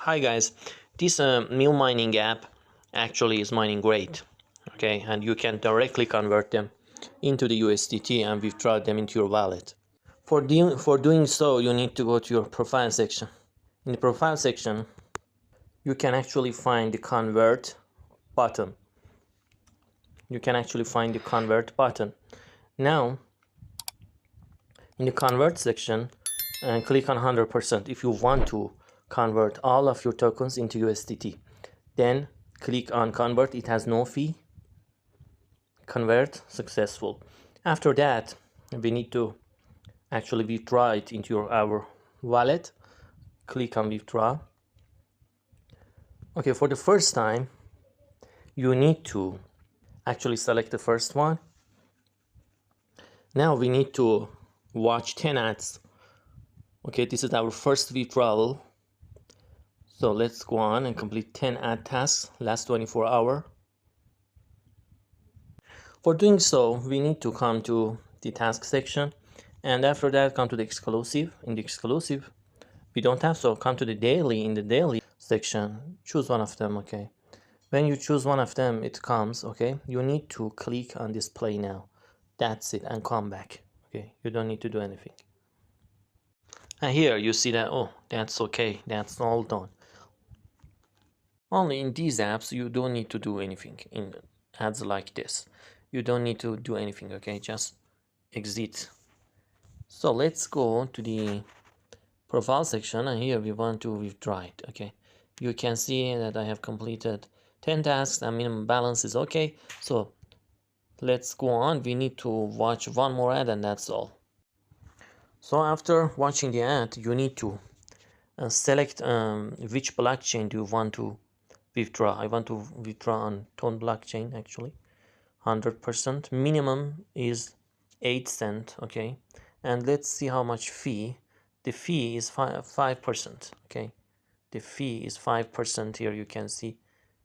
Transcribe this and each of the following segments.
Hi guys, this Meow mining app actually is mining great, okay, and you can directly convert them into the USDT and withdraw them into your wallet. For doing so, you need to go to your profile section. In the profile section, you can actually find the convert button. Now, in the convert section, click on 100% if you want to convert all of your tokens into USDT. Then click on convert. It has no fee. Convert successful. After that, we need to actually withdraw it into our wallet. Click on withdraw. Okay, for the first time, you need to actually select the first one. Now we need to watch 10 ads. Okay, this is our first withdrawal. So let's go on and complete 10 ad tasks last 24 hours. For doing so, we need to come to the task section, and after that come to the exclusive. In the exclusive, we don't have, so come to the daily. In the daily section, choose one of them. Okay, when you choose one of them, it comes. Okay, you need to click on display now. That's it, and come back. Okay, you don't need to do anything. And here you see that, oh, that's okay, that's all done. Only in these apps you don't need to do anything. In ads like this, you don't need to do anything. Okay, just exit. So let's go to the profile section, and here we want to withdraw it. Okay, you can see that I have completed 10 tasks and minimum balance is okay. So let's go on. We need to watch one more ad and that's all. So after watching the ad, you need to select which blockchain do you want to withdraw. I want to withdraw on Tone blockchain actually. 100%. Minimum is 8 cents. Okay, and let's see how much fee. The fee is 5%. Okay, the fee is 5%. Here you can see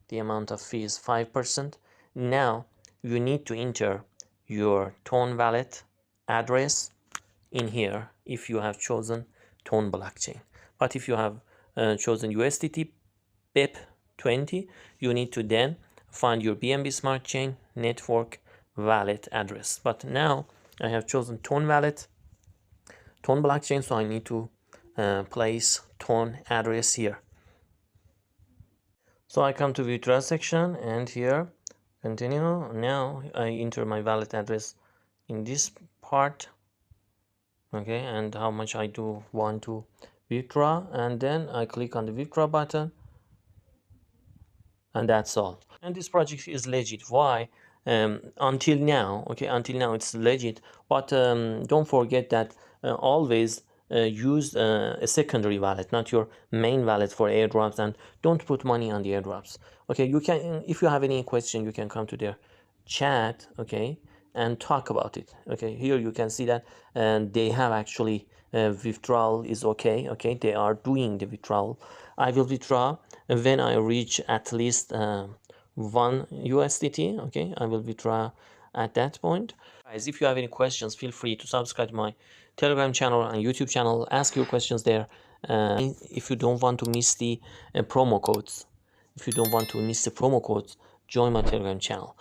the amount of fee is 5%. Now you need to enter your Tone wallet address in here if you have chosen Tone blockchain. But if you have chosen USDT BIP20, you need to then find your BNB Smart Chain network wallet address. But now I have chosen Tone wallet, Tone blockchain, so I need to place Tone address here. So I come to withdraw section, and here continue. Now I enter my wallet address in this part. Okay, and how much I do want to withdraw, and then I click on the withdraw button, and that's all. And this project is legit. Why? Until now, okay, until now it's legit, but don't forget that always use a secondary wallet, not your main wallet, for airdrops, and don't put money on the airdrops. Okay, you can, if you have any question, you can come to their chat, okay, and talk about it. Okay, here you can see that they have actually withdrawal is okay. Okay, they are doing the withdrawal. I will withdraw when I reach at least 1 USDT. Okay, I will withdraw at that point. Guys, if you have any questions, feel free to subscribe to my Telegram channel and YouTube channel. Ask your questions there. If you don't want to miss the promo codes, join my Telegram channel.